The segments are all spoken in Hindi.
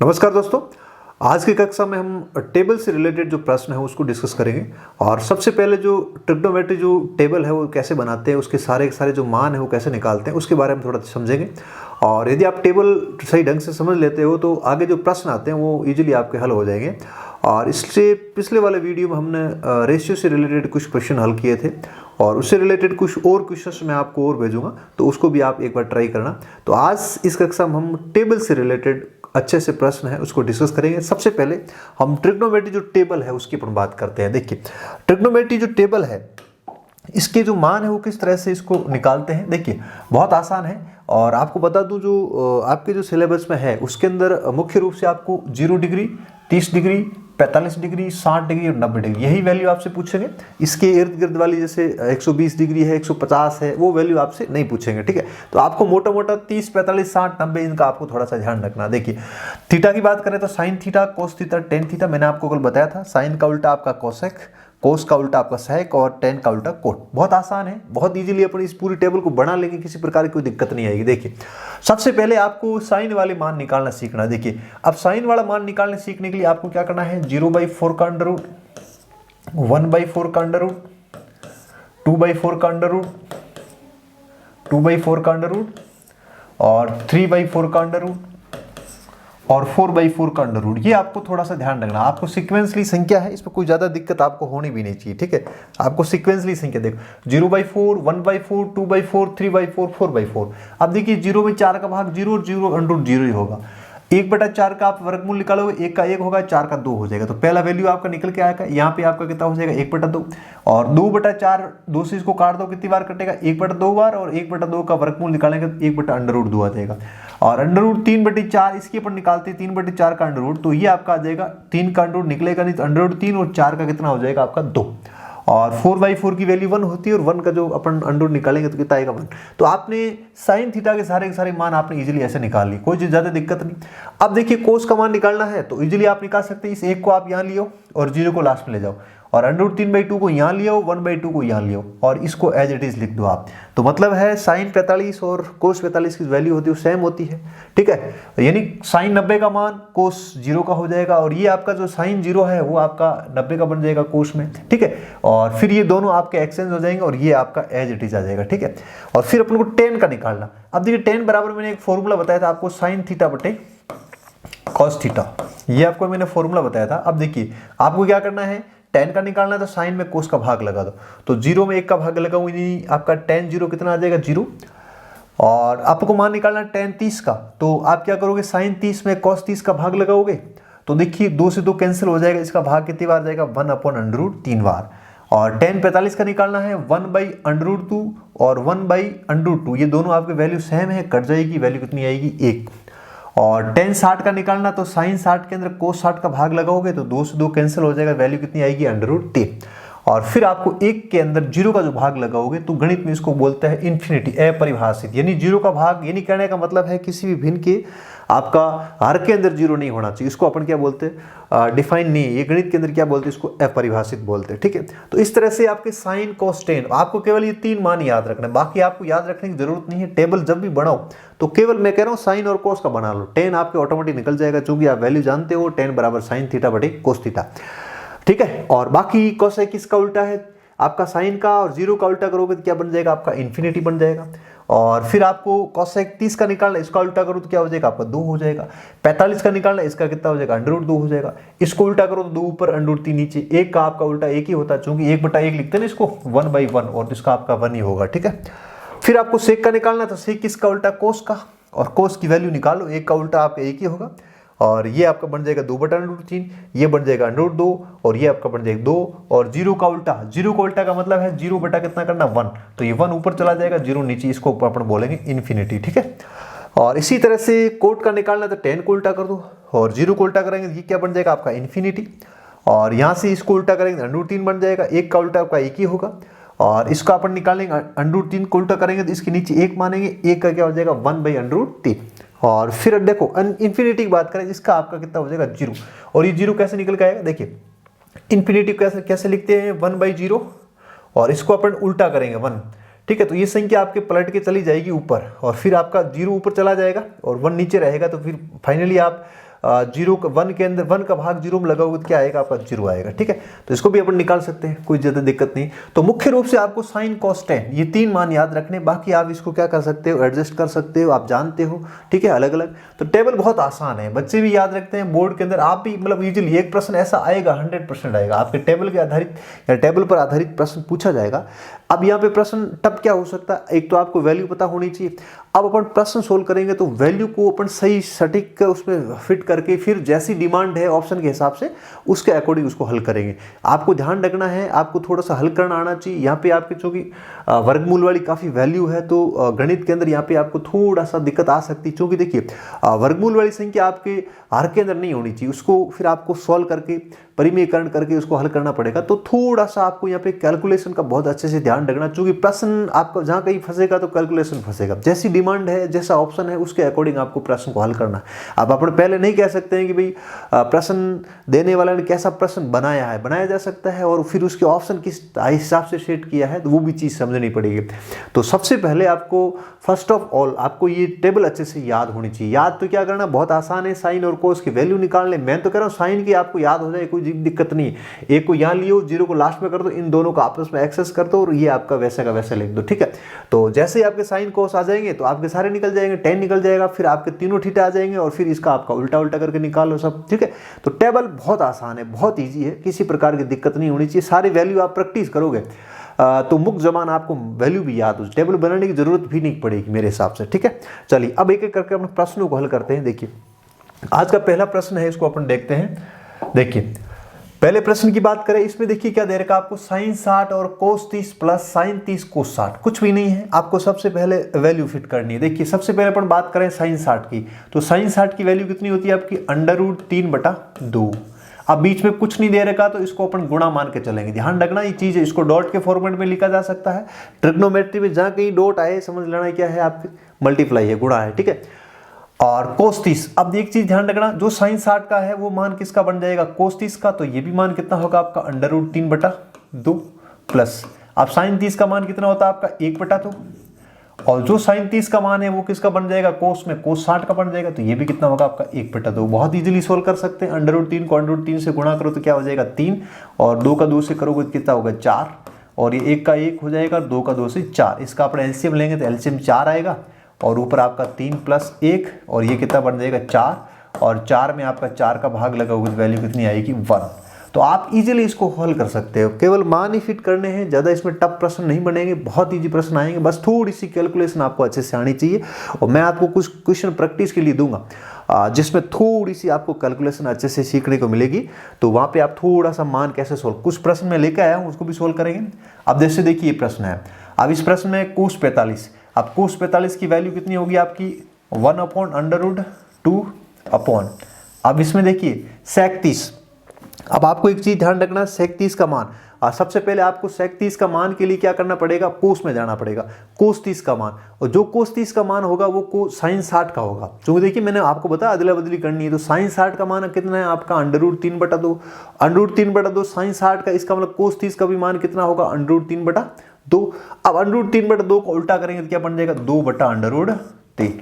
नमस्कार दोस्तों, आज की कक्षा में हम टेबल से रिलेटेड जो प्रश्न है उसको डिस्कस करेंगे। और सबसे पहले जो ट्रिग्नोमेट्री जो टेबल है वो कैसे बनाते हैं, उसके सारे जो मान है वो कैसे निकालते हैं, उसके बारे में थोड़ा समझेंगे। और यदि आप टेबल सही ढंग से समझ लेते हो तो आगे जो प्रश्न आते हैं वो इजीली आपके हल हो जाएंगे। और इससे पिछले वाले वीडियो में हमने रेशियो से रिलेटेड कुछ क्वेश्चन हल किए थे और उससे रिलेटेड कुछ और क्वेश्चंस मैं आपको और भेजूंगा, तो उसको भी आप एक बार ट्राई करना। तो आज इस कक्षा में हम टेबल से रिलेटेड अच्छे से प्रश्न है उसको डिस्कस करेंगे। सबसे पहले हम ट्रिग्नोमेट्री जो टेबल है उसकी अपन बात करते हैं। देखिए, ट्रिग्नोमेट्री जो टेबल है इसके जो मान है वो किस तरह से इसको निकालते हैं। देखिए, बहुत आसान है। और आपको बता दूं जो आपके जो सिलेबस में है उसके अंदर मुख्य रूप से आपको 0 डिग्री, 30 डिग्री, 45 डिग्री, 60 डिग्री और 90 डिग्री यही वैल्यू आपसे पूछेंगे। इसके इर्द गिर्द वाली जैसे 120 डिग्री है, 150 है, वो वैल्यू आपसे नहीं पूछेंगे। ठीक है, तो आपको मोटा मोटा 30, 45, 60, 90 इनका आपको थोड़ा सा ध्यान रखना। देखिए, थीटा की बात करें तो sine theta, cos theta, tan theta, मैंने आपको कल बताया था। साइन का उल्टा आपका कोसेक, कोस का उल्टा आपका सेक और टेन का उल्टा कोट। बहुत आसान है, बहुत इजीली अपन इस पूरी टेबल को बना लेंगे, किसी प्रकार की कोई दिक्कत नहीं आएगी। देखिए, सबसे पहले आपको साइन वाले मान निकालना सीखना। देखिए, अब साइन वाला मान निकालने सीखने के लिए आपको क्या करना है, 0/4 का अंडर रूट, 1/4 का अंडर रूट, 2/4 का अंडर रूट, 2/4 का अंडर रूट और 3/4 का अंडर रूट और 4/4 का अंडर रूट। ये आपको थोड़ा सा ध्यान रखना। आपको सीक्वेंसली संख्या है, इसमें कोई ज्यादा दिक्कत आपको होनी भी नहीं चाहिए। ठीक है, आपको सीक्वेंसली संख्या देखो, 0/4, 1/4, 2/4, 3/4, 4/4। अब देखिए, 0 में 4 का भाग 0 और 0 अंडर रूट 0 ही होगा। 1/4 का आप वर्गमूल निकालोगे, 1 का 1 होगा, 4 का 2 हो जाएगा। तो पहला वैल्यू आपका निकल के आएगा। यहाँ पे आपका कितना हो जाएगा, 1/2। और 2/4, 2 से इसको काट दो, कितनी बार कटेगा, 1/2 बार। और 1/2 का वर्गमूल निकालेंगे तो 1/√2 आ जाएगा। और अंडर रूट 3/4 इसके ऊपर निकालते हैं, 3/4 का अंडर रूट, तो ये आपका आ जाएगा 3 का अंडर रूट निकलेगा नहीं, तो अंडर रूट 3 और 4 का कितना हो जाएगा आपका 2। और 4/4 की वैल्यू 1 होती है और 1 का जो अपन अंडर रूट निकालेंगे तो कितना आएगा 1। तो आपने साइन थीटा के सारे मान आपने इजीली ऐसे निकाल ली, कोई ज्यादा दिक्कत नहीं। अब देखिए, कोस का मान निकालना है तो इजीली आप निकाल सकते हैं। इस 1 को आप यहाँ लियो और 0 को लास्ट में ले जाओ, और अंडर रूट 3/2 को यहाँ लियो, 1/2 को यहाँ लियो और इसको एज इट इज लिख दो आप। तो मतलब है साइन 45 और कोस 45 की वैल्यू होती है सेम होती है। ठीक है, यानी साइन 90 का मान कोस 0 का हो जाएगा, और ये आपका जो साइन 0 है वो आपका 90 का बन जाएगा कोस में। ठीक है, और फिर ये दोनों आपके एक्सचेंज हो जाएंगे और ये आपका एज इट इज आ जाएगा। ठीक है, और फिर अपन को टेन का निकालना। अब देखिए, टेन बराबर मैंने एक फॉर्मूला बताया था आपको, साइन थीटा बटे कॉस थीटा, ये आपको मैंने फॉर्मूला बताया था। अब देखिए, आपको क्या करना है, टेन का निकालना है तो साइन में कोस का भाग लगा दो। तो 0 में 1 का भाग लगाऊंगी नहीं, आपका टेन 0 कितना आ जाएगा, 0। और आपको मान निकालना है टेन 30 का, तो आप क्या करोगे, साइन 30 में कॉस 30 का भाग लगाओगे। तो देखिए, 2 से 2 कैंसिल हो जाएगा, इसका भाग कितनी बार जाएगा, 1/√, 3 बार। और टेन 45 का निकालना है 1/√2 और 1/√2, ये दोनों आपके वैल्यू सेम है, कट जाएगी, वैल्यू कितनी आएगी, 1। और टेन 60 का निकालना, तो साइन 60 के अंदर कोस 60 का भाग लगाओगे तो 2 से 2 कैंसिल हो जाएगा, वैल्यू कितनी आएगी, √3। और फिर आपको 1 के अंदर 0 का जो भाग लगाओगे तो गणित में इसको बोलते हैं इन्फिनिटी, अपरिभाषित। यानी 0 का भाग, यानी कहने का मतलब है किसी भी भिन्न के आपका हर के अंदर 0 नहीं होना चाहिए। इसको अपन क्या बोलते हैं, डिफाइन नहीं है, ये गणित के अंदर क्या बोलते हैं, इसको अपरिभाषित बोलते हैं। ठीक है, तो इस तरह से आपके साइन कोस टेन, आपको केवल ये 3 मान याद रखना है, बाकी आपको याद रखने की जरूरत नहीं है। टेबल जब भी बनाओ तो केवल मैं कह रहा हूँ साइन और कोस का बना लो, टेन आपके ऑटोमेटिक निकल जाएगा, चूंकि आप वैल्यू जानते हो, टेन बराबर साइन थीटा बटे कोस थीटा। ठीक है, और बाकी कोसेक किसका उल्टा है, आपका साइन का, और 0 का उल्टा करोगे तो क्या बन जाएगा, आपका इन्फिनिटी बन जाएगा। और फिर आपको कोसेक 30 का निकालना, इसका उल्टा करो तो क्या हो जाएगा, आपका 2 हो जाएगा। 45 का निकालना, इसका कितना हो जाएगा, √2 हो जाएगा। इसको उल्टा करो तो 2 ऊपर, √3 नीचे। 1 का आपका उल्टा 1 ही होता है, चूंकि 1/1 लिखते हैं ना इसको, 1/1, और इसका आपका 1 ही होगा। ठीक है, फिर आपको सेक का निकालना, तो सेक किसका उल्टा, कोस का, और कोस की वैल्यू निकालो, 1 का उल्टा आपका 1 ही होगा। और ये आपका बन जाएगा 2/√3, ये बन जाएगा √2, और ये आपका बन जाएगा 2। और 0 का उल्टा, 0 का उल्टा का मतलब है 0 बटा कितना करना, 1, तो ये 1 ऊपर चला जाएगा, 0 नीचे, इसको अपन बोलेंगे इन्फिनिटी। ठीक है, और इसी तरह से कोट का निकालना, तो 10 को उल्टा कर दो, और 0 को उल्टा करेंगे, ये क्या बन जाएगा, आपका इन्फिनिटी। और यहाँ से इसको उल्टा करेंगे, √3 बन जाएगा, 1 का उल्टा आपका 1 ही होगा। और इसका अपन निकालेंगे, √3 को उल्टा करेंगे तो इसके नीचे 1 मानेंगे, 1 का क्या हो जाएगा, 1/√3। और फिर देखो इन्फिनिटी की बात करें, इसका आपका कितना हो जाएगा, 0। और ये 0 कैसे निकल के आएगा, देखिए इन्फिनिटी कैसे लिखते हैं, 1/0, और इसको अपन उल्टा करेंगे 1। ठीक है, तो ये संख्या आपके पलट के चली जाएगी ऊपर, और फिर आपका 0 ऊपर चला जाएगा और 1 नीचे रहेगा। तो फिर फाइनली आप जीरो वन के अंदर, वन का भाग जीरो में लगाओगे तो क्या आएगा आपका जीरो आएगा, ठीक है। तो इसको भी अपन निकाल सकते हैं, कोई ज़्यादा दिक्कत नहीं। तो मुख्य रूप से आपको साइन कॉस टेन ये 3 मान याद रखने, बाकी आप इसको क्या कर सकते हो, एडजस्ट कर सकते हो, आप जानते हो, ठीक है, अलग अलग। तो टेबल बहुत आसान है, बच्चे भी याद रखते हैं, बोर्ड के अंदर आप भी मतलब इजीली एक प्रश्न ऐसा आएगा 100% आएगा आपके टेबल के आधारित या टेबल पर आधारित प्रश्न पूछा जाएगा। अब यहाँ पे प्रश्न टफ क्या हो सकता है, एक तो आपको वैल्यू पता होनी चाहिए। अब अपन प्रश्न सोल्व करेंगे तो वैल्यू को अपन सही सटीक उसमें फिट करके फिर जैसी डिमांड है ऑप्शन के हिसाब से उसके अकॉर्डिंग उसको हल करेंगे। आपको ध्यान रखना है, आपको थोड़ा सा हल करना आना चाहिए। यहाँ पे आपके चूंकि वर्गमूल वाली काफ़ी वैल्यू है तो गणित के अंदर यहाँ पे आपको थोड़ा सा दिक्कत आ सकती है, क्योंकि देखिए वर्गमूल वाली संख्या आपके हर के अंदर नहीं होनी चाहिए, उसको फिर आपको सॉल्व करके परिमेयकरण करके उसको हल करना पड़ेगा। तो थोड़ा सा आपको यहाँ पे कैलकुलेशन का बहुत अच्छे से ध्यान रखना, क्योंकि प्रश्न आपका जहाँ कहीं फंसेगा तो कैलकुलेशन फंसेगा। जैसी डिमांड है, जैसा ऑप्शन है, उसके अकॉर्डिंग आपको प्रश्न को हल करना है। अब अपन पहले नहीं कह सकते हैं कि भाई प्रश्न देने वाला ने कैसा प्रश्न बनाया है, बनाया जा सकता है और फिर उसके ऑप्शन किस हिसाब से सेट किया है, तो वो भी चीज़ समझनी पड़ेगी। तो सबसे पहले आपको फर्स्ट ऑफ ऑल आपको ये टेबल अच्छे से याद होनी चाहिए। याद तो क्या करना, बहुत आसान है, साइन और कोस की वैल्यू निकाल ले। मैं तो कह रहा हूँ साइन की आपको याद हो जाए, कोई दिक्कत नहीं है। एक को यहाँ लियो, जीरो को लास्ट में कर दो, इन दोनों का आपस में एक्सेस कर दो और ये आपका वैसे का वैसे लिख दो, ठीक है। तो जैसे ही आपके साइन कोस आ जाएंगे तो आपके सारे निकल जाएंगे, 10 निकल जाएगा, फिर आपके तीनों थीटा आ जाएंगे और फिर इसका आपका उल्टा उल्टा करके निकाल लो सब, ठीक है। तो टेबल बहुत आसान है, बहुत ईजी है, किसी प्रकार की दिक्कत नहीं होनी चाहिए। सारी वैल्यू आप प्रैक्टिस करोगे तो मुक्त जमान आपको वैल्यू भी याद हो, टेबल बनाने की जरूरत भी नहीं पड़ेगी मेरे हिसाब से, ठीक है। चलिए अब एक एक करके अपने प्रश्नों को हल करते हैं। देखिए आज का पहला प्रश्न है, इसको अपन देखते हैं। देखिए पहले प्रश्न की बात करें, इसमें देखिए क्या दे रखा आपको, साइन 60 और कोस 30 प्लस साइन 30 कोस 60, कुछ भी नहीं है। आपको सबसे पहले वैल्यू फिट करनी है। देखिए सबसे पहले अपन बात करें साइन 60 की, तो साइन 60 की वैल्यू कितनी होती है आपकी, √3/2। अब बीच में कुछ नहीं दे रखा तो इसको अपन गुणा मान के चलेंगे। ध्यान रखना ये चीज है, इसको डॉट के फॉर्मेट में लिखा जा सकता है। ट्रिग्नोमेट्री में जहां कहीं डॉट आए समझ लेना क्या है, आपकी मल्टीप्लाई है, गुणा है, ठीक है। और कोस 30, अब एक चीज ध्यान रखना, जो साइन 60 का है वो मान किसका बन जाएगा, कोस 30 का। तो ये भी मान कितना होगा आपका, √3/2 प्लस, अब साइन 30 का मान कितना होता है आपका, 1/2, और जो साइन 30 का मान है वो किसका बन जाएगा, कोस में कोस 60 का बन जाएगा। तो ये भी कितना होगा आपका, 1/2। बहुत इजीली सोल्व कर सकते हैं। √3 को √3 से गुणा करो तो क्या हो जाएगा, 3, और 2 का 2 से करोगे तो कितना होगा, 4, और ये 1 का 1 हो जाएगा, 2 का 2 से 4। इसका अपने एलसीएम लेंगे तो एलसीएम 4 आएगा, और ऊपर आपका 3 + 1, और ये कितना बन जाएगा 4, और 4 में आपका 4 का भाग लगाओगे तो वैल्यू कितनी आएगी, 1। तो आप इजीली इसको हल कर सकते हो, केवल मान ही फिट करने हैं, ज़्यादा इसमें टफ प्रश्न नहीं बनेंगे, बहुत इजी प्रश्न आएंगे। बस थोड़ी सी कैलकुलेशन आपको अच्छे से आनी चाहिए, और मैं आपको कुछ क्वेश्चन प्रैक्टिस के लिए दूंगा जिसमें थोड़ी सी आपको कैलकुलेशन अच्छे से सीखने को मिलेगी। तो वहाँ पे आप थोड़ा सा मान कैसे सोल्व, कुछ प्रश्न मैं लेकर आया हूँ उसको भी सोल्व करेंगे। अब जैसे देखिए ये प्रश्न है, अब इस प्रश्न में कोस 45, अब कोस 45 की वैल्यू कितनी होगी आपकी, 1/√2। अब इसमें देखिए सेक 30, अब आपको एक चीज ध्यान रखना, सेक 30 का मान, सबसे पहले आपको सेक 30 का मान के लिए क्या करना पड़ेगा, कोस में जाना पड़ेगा, कोस 30 का मान, और जो कोस 30 का मान होगा वो साइन 60 का होगा। क्योंकि देखिए मैंने आपको बताया अदला बदली करनी है, तो साइन 60 का मान कितना है आपका, √3/2, √3/2 साइन 60 का, इसका मतलब कोस 30 का भी मान कितना होगा, √3/2। अब √3/2 को उल्टा करेंगे तो क्या बन जाएगा, 2/√3,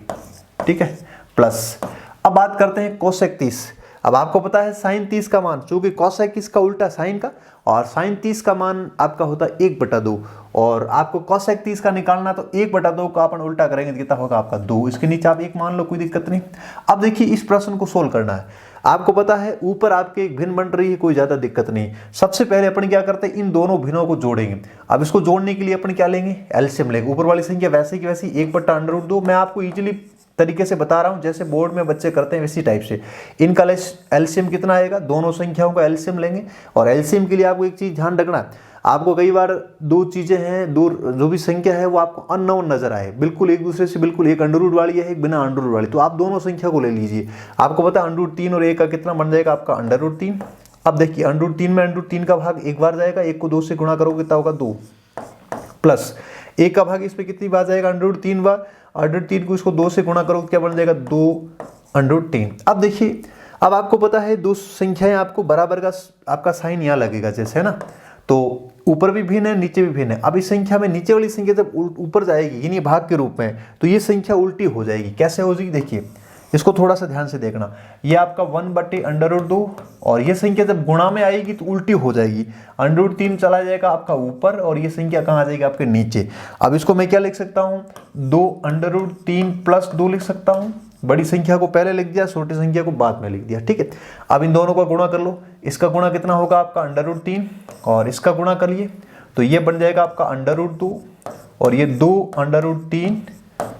ठीक है, प्लस। अब बात करते हैं कोसेक 30। अब आपको पता है साइन 30 का मान, चूंकि कोसेक इसका उल्टा साइन का, और साइन 30 का मान आपका होता है 1/2, और आपको कोसेक 30 का निकालना तो 1/2 का अपन उल्टा करेंगे तो कितना होगा आपका 2। इसके नीचे आप 1 मान लो, कोई दिक्कत नहीं। अब देखिए इस प्रश्न को सोल्व करना है, आपको पता है ऊपर आपके एक भिन्न बन रही है, कोई ज्यादा दिक्कत नहीं। सबसे पहले अपन क्या करते हैं, इन दोनों भिन्नों को जोड़ेंगे। अब इसको जोड़ने के लिए अपन क्या लेंगे, एलसीएम लेंगे। ऊपर वाली संख्या वैसे की वैसी 1/√2, मैं आपको इजीली तरीके से बता रहा हूं, जैसे बोर्ड में बच्चे करते हैं इसी टाइप से। इनका एलसीएम कितना आएगा, दोनों संख्याओं का एलसीएम लेंगे। और एलसीएम के लिए आपको एक चीज ध्यान रखना है, आपको कई बार दो चीजें हैं, दो जो भी संख्या है वो आपको अननोन नजर आए, बिल्कुल एक दूसरे से बिल्कुल, एक अंडर रूट वाली है एक बिना अंडर रूट वाली, तो आप दोनों संख्या को ले लीजिए। आपको पता है √3 और 1 का कितना बन जाएगा आपका √3। अब देखिए √3 में √3 का भाग एक बार जाएगा, 1 को 2 से गुणा करोगे कितना होगा 2, प्लस 1 का भाग इसमें कितनी बार जाएगा √3 बार, √3 को इसको 2 से गुणा करोगे क्या बन जाएगा 2√3। अब देखिए अब आपको पता है दो संख्याएं आपको बराबर का आपका साइन यहाँ लगेगा जैसे, है ना, तो ऊपर भी भिन्न है नीचे भी भिन्न है। अब इस संख्या में नीचे वाली संख्या जब ऊपर जाएगी यानी भाग के रूप में, तो ये संख्या उल्टी हो जाएगी। कैसे हो जाएगी, देखिए इसको थोड़ा सा ध्यान से देखना। ये आपका 1/√2 और ये संख्या जब गुणा में आएगी तो उल्टी हो जाएगी, √3 चला जाएगा आपका ऊपर और ये संख्या कहाँ आ जाएगी आपके नीचे। अब इसको मैं क्या लिख सकता हूँ, 2√3 + 2 लिख सकता हूँ। बड़ी संख्या को पहले लिख दिया, छोटी संख्या को बाद में लिख दिया, ठीक है। अब इन दोनों का गुणा कर लो, इसका गुणा कितना होगा आपका √3 और इसका गुणा कर लिए तो ये बन जाएगा आपका √2 और ये 2√3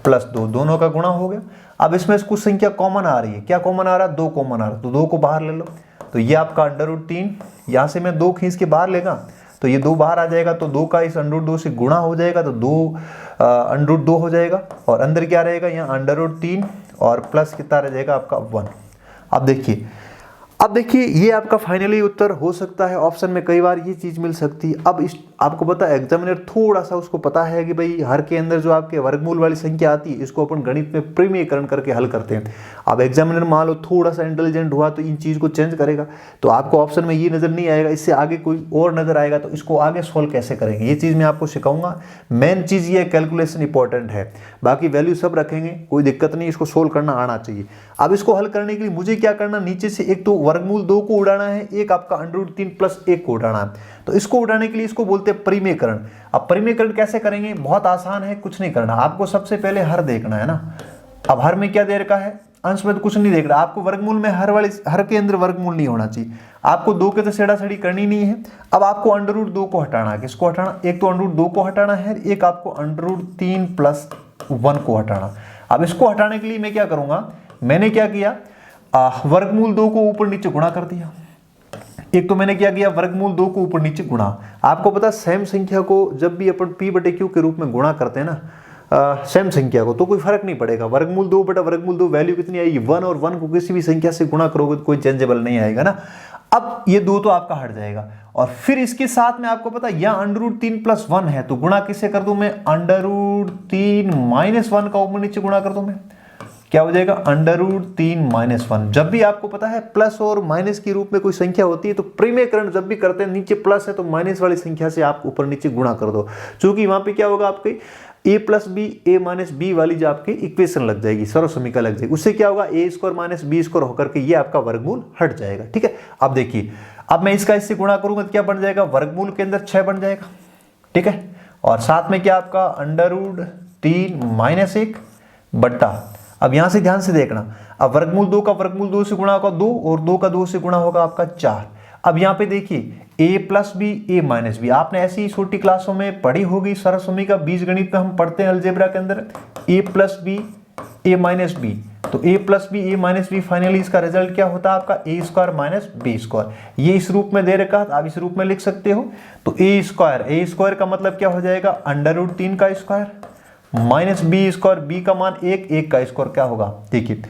+ 2, दोनों का गुणा हो गया। अब इसमें कुछ संख्या कॉमन आ रही है, क्या कॉमन आ रहा है, 2 कॉमन आ रहा है, तो 2 को बाहर ले लो, तो ये आपका √3, यहाँ से मैं 2 खींच के बाहर लेगा तो ये 2 बाहर आ जाएगा, तो 2 का इस √2 से गुणा हो जाएगा तो 2 हो जाएगा और अंदर क्या रहेगा यहाँ √3 और प्लस कितना रह जाएगा आपका 1। अब देखिए ये आपका फाइनली उत्तर हो सकता है ऑप्शन में, कई बार ये चीज़ मिल सकती है। अब इस आपको पता है एग्जामिनर थोड़ा सा उसको पता है कि भाई हर के अंदर जो आपके वर्गमूल वाली संख्या आती है इसको अपन गणित में परिमेयकरण करके हल करते हैं। अब एग्जामिनर मान लो थोड़ा सा इंटेलिजेंट हुआ तो इन चीज़ को चेंज करेगा, तो आपको ऑप्शन में ये नज़र नहीं आएगा, इससे आगे कोई और नज़र आएगा, तो इसको आगे सोल्व कैसे करेंगे ये चीज़ मैं आपको सिखाऊंगा। मेन चीज़ ये कैलकुलेशन इंपॉर्टेंट है, बाकी वैल्यू सब रखेंगे कोई दिक्कत नहीं, इसको सोल्व करना आना चाहिए। अब इसको हल करने के लिए मुझे क्या करना, नीचे से एक तो वर्गमूल 2 को उड़ाना है, एक आपका √3 + 1 को उड़ाना है, तो इसको उड़ाने के लिए इसको बोलते हैं परिमेयकरण। अब परिमेयकरण कैसे करेंगे, बहुत आसान है, कुछ नहीं करना आपको, सबसे पहले हर देखना है ना। अब हर में क्या दे रखा है, अंश में तो कुछ नहीं देख रहा आपको, वर्गमूल में हर के अंदर वर्गमूल नहीं होना चाहिए, आपको 2 के तो सेड़ा-सेड़ी करनी नहीं है। अब आपको √2 को हटाना है, किसको हटाना, एक तो √2 को हटाना है, एक आपको √3 + 1 को हटाना। अब इसको हटाने के लिए मैं क्या करूंगा, मैंने क्या किया, वर्गमूल 2 को ऊपर नीचे गुणा कर दिया। एक तो मैंने क्या किया, वर्गमूल 2 को ऊपर नीचे गुणा। आपको पता सेम संख्या को जब भी अपन p/q के रूप में गुणा करते हैं ना, सेम संख्या को, तो कोई फर्क नहीं पड़ेगा, वर्गमूल 2 बटा वर्गमूल 2 वैल्यू कितनी आएगी 1, और 1 को किसी भी संख्या से गुणा करोगे तो कोई चेंजेबल नहीं आएगा ना। अब ये 2 तो आपका हट जाएगा और फिर इसके साथ में आपको पता यहाँ √3 + 1 है, तो गुणा किससे कर दूं मैं, √3 - 1 का ऊपर नीचे गुणा कर दूं मैं, क्या हो जाएगा √3 - 1। जब भी आपको पता है प्लस और माइनस के रूप में कोई संख्या होती है तो परिमेयकरण जब भी करते हैं, नीचे प्लस है तो माइनस वाली संख्या से आप ऊपर नीचे गुणा कर दो, क्योंकि वहां पे क्या होगा आपके a + b a - b वाली जो आपकी इक्वेशन लग जाएगी, सर्वसमीकरण लग जाएगी, उससे क्या होगा a² - b² होकर के ये आपका वर्गमूल हट जाएगा, ठीक है। अब देखिए, अब मैं इसका इससे गुणा करूंगा तो क्या बन जाएगा, वर्गमूल के अंदर 6 बन जाएगा, ठीक है, और साथ में क्या आपका √3 - 1 बट्टा, अब यहां से ध्यान से देखना, अब वर्गमूल 2 का वर्गमूल 2 से गुणा होगा 2 और 2 का 2 से गुणा होगा आपका 4। अब यहाँ पे देखिए a + b a - b, आपने ऐसी छोटी क्लासों में पढ़ी होगी, सरसमी बीजगणित में हम पढ़ते हैं अलजेब्रा के अंदर a + b a - b, तो a + b a - b finally इसका रिजल्ट क्या होता है आपका a² - b²। ये इस रूप में दे रखा है, आप इस रूप में लिख सकते हो, तो a² का मतलब क्या हो जाएगा √3 का स्क्वायर -b², b का मान 1 का स्क्वायर क्या होगा, देखिए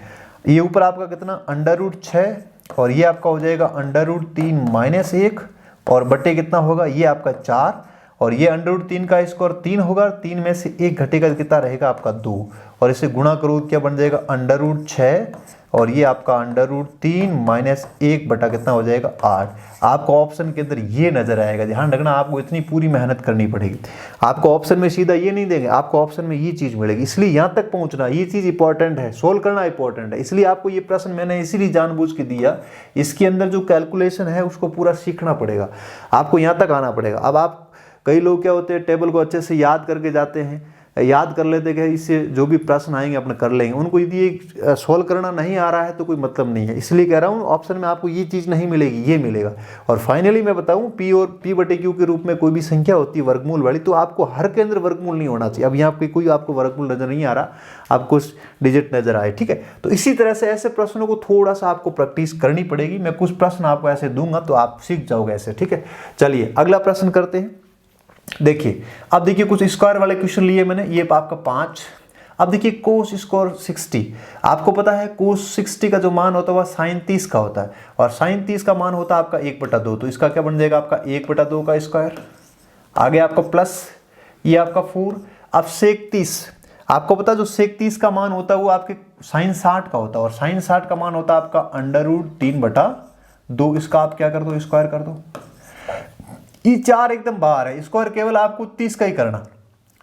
ये ऊपर आपका कितना √6 और ये आपका हो जाएगा √3 - 1 और बटे कितना होगा, ये आपका 4 और ये √3 का स्क्वायर 3 होगा, 3 में से 1 घटेगा कितना रहेगा आपका 2 और इसे गुणा करो क्या बन जाएगा √6 और ये आपका √3 - 1 बटा कितना हो जाएगा 8। आपको ऑप्शन के अंदर ये नजर आएगा, ध्यान रखना आपको इतनी पूरी मेहनत करनी पड़ेगी, आपको ऑप्शन में सीधा ये नहीं देंगे, आपको ऑप्शन में ये चीज मिलेगी, इसलिए यहाँ तक पहुँचना ये चीज इंपॉर्टेंट है, सोल्व करना इंपॉर्टेंट है, इसलिए आपको ये प्रश्न मैंने इसीलिए जानबूझ के दिया, इसके अंदर जो कैलकुलेशन है उसको पूरा सीखना पड़ेगा, आपको यहाँ तक आना पड़ेगा। अब आप कई लोग क्या होते हैं टेबल को अच्छे से याद करके जाते हैं, याद कर लेते हैं, इससे जो भी प्रश्न आएंगे अपने कर लेंगे, उनको यदि ये सोल्व करना नहीं आ रहा है तो कोई मतलब नहीं है, इसलिए कह रहा हूँ ऑप्शन में आपको ये चीज़ नहीं मिलेगी, ये मिलेगा। और फाइनली मैं बताऊँ p और p/q के रूप में कोई भी संख्या होती है वर्गमूल वाली, तो आपको हर के अंदर वर्गमूल नहीं होना चाहिए। अब यहाँ पे कोई आपको वर्गमूल नजर नहीं आ रहा, आपको डिजिट नजर आए, ठीक है। तो इसी तरह से ऐसे प्रश्नों को थोड़ा सा आपको प्रैक्टिस करनी पड़ेगी, मैं कुछ प्रश्न आपको ऐसे दूंगा तो आप सीख जाओगे ऐसे, ठीक है। चलिए अगला प्रश्न करते हैं। देखिए अब देखिए कुछ स्क्वायर वाले क्वेश्चन लिए मैंने, ये आपका 5। अब देखिए कोस स्क्वायर 60, आपको पता है कोस 60 का जो मान होता है वह sin 30 का होता है और sin 30 का मान होता है आपका 1/2, तो इसका क्या बन जाएगा आपका 1/2 का स्क्वायर, आगे आपका प्लस ये आपका 4। अब sec 30, आपको पता है जो sec 30 का मान होता है वो आपके sin 60 का होता है और sin 60 का मान होता है आपका √3/2, इसका आप क्या कर दो स्क्वायर कर दो। ये 4 एकदम बाहर है, स्क्वायर केवल आपको 30 का ही करना,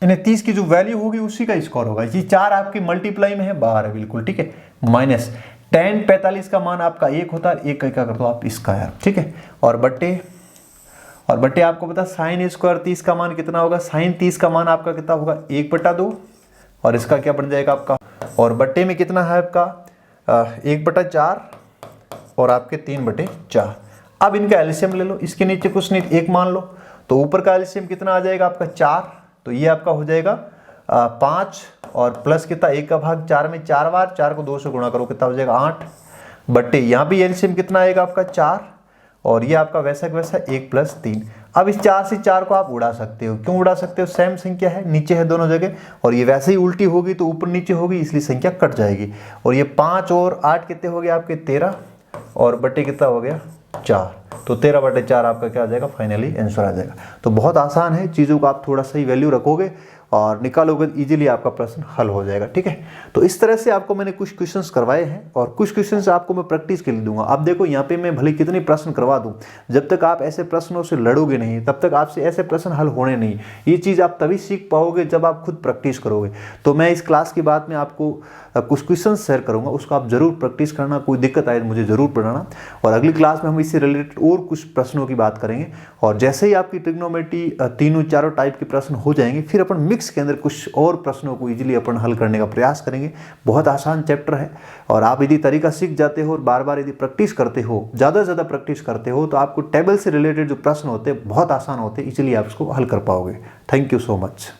यानी 30 की जो वैल्यू होगी उसी का स्क्वायर होगा। ये 4 आपकी मल्टीप्लाई में है, बाहर है बिल्कुल, ठीक है। माइनस tan 45 का मान आपका 1 होता है, 1 का कर दो आप इसका यार, ठीक है। और बट्टे आपको पता साइन स्क्वायर 30 का मान कितना होगा, साइन 30 का मान आपका कितना होगा 1/2 और इसका क्या बन जाएगा आपका, और बट्टे में कितना है आपका 1/4 और आपके 3/4। अब इनका एलसीएम ले लो, इसके नीचे कुछ नहीं 1 मान लो, तो ऊपर का एलसीएम कितना आ जाएगा आपका 4, तो ये आपका हो जाएगा 5 और प्लस कितना 1 का भाग 4 में 4 बार, 4 को 2 से गुणा करो कितना हो जाएगा 8 बट्टे यहाँ भी एलसीएम कितना आएगा आपका 4 और ये आपका वैसा का वैसा 1 + 3। अब इस 4 से 4 को आप उड़ा सकते हो, क्यों उड़ा सकते हो, सेम संख्या है, नीचे है दोनों जगह, और ये वैसे ही उल्टी होगी तो ऊपर नीचे होगी इसलिए संख्या कट जाएगी। और ये 5 और 8 कितने हो गए आपके 13 और बट्टे कितना हो गया 4, तो 13/4 आपका क्या आ जाएगा फाइनली आंसर आ जाएगा। तो बहुत आसान है, चीज़ों को आप थोड़ा सही वैल्यू रखोगे और निकालोगे इजीली आपका प्रश्न हल हो जाएगा, ठीक है। तो इस तरह से आपको मैंने कुछ क्वेश्चंस करवाए हैं और कुछ क्वेश्चंस आपको मैं प्रैक्टिस के लिए दूंगा। आप देखो यहाँ पे मैं भले कितने प्रश्न करवा दूं, जब तक आप ऐसे प्रश्नों से लड़ोगे नहीं तब तक आपसे ऐसे प्रश्न हल होने नहीं। ये चीज़ आप तभी सीख पाओगे जब आप खुद प्रैक्टिस करोगे। तो मैं इस क्लास के बाद में आपको कुछ क्वेश्चन शेयर करूंगा, उसको आप जरूर प्रैक्टिस करना, कोई दिक्कत आए मुझे जरूर पढ़ाना। और अगली क्लास में हम इससे रिलेटेड और कुछ प्रश्नों की बात करेंगे, और जैसे ही आपकी ट्रिग्नोमेट्री तीनों चारों टाइप के प्रश्न हो जाएंगे फिर अपन मिक्स के अंदर कुछ और प्रश्नों को इजीली अपन हल करने का प्रयास करेंगे। बहुत आसान चैप्टर है, और आप यदि तरीका सीख जाते हो और बार बार यदि प्रैक्टिस करते हो, ज़्यादा से ज़्यादा प्रैक्टिस करते हो, तो आपको टेबल से रिलेटेड जो प्रश्न होते हैं बहुत आसान होते हैं, इसीलिए आप इसको हल कर पाओगे। Thank you so much.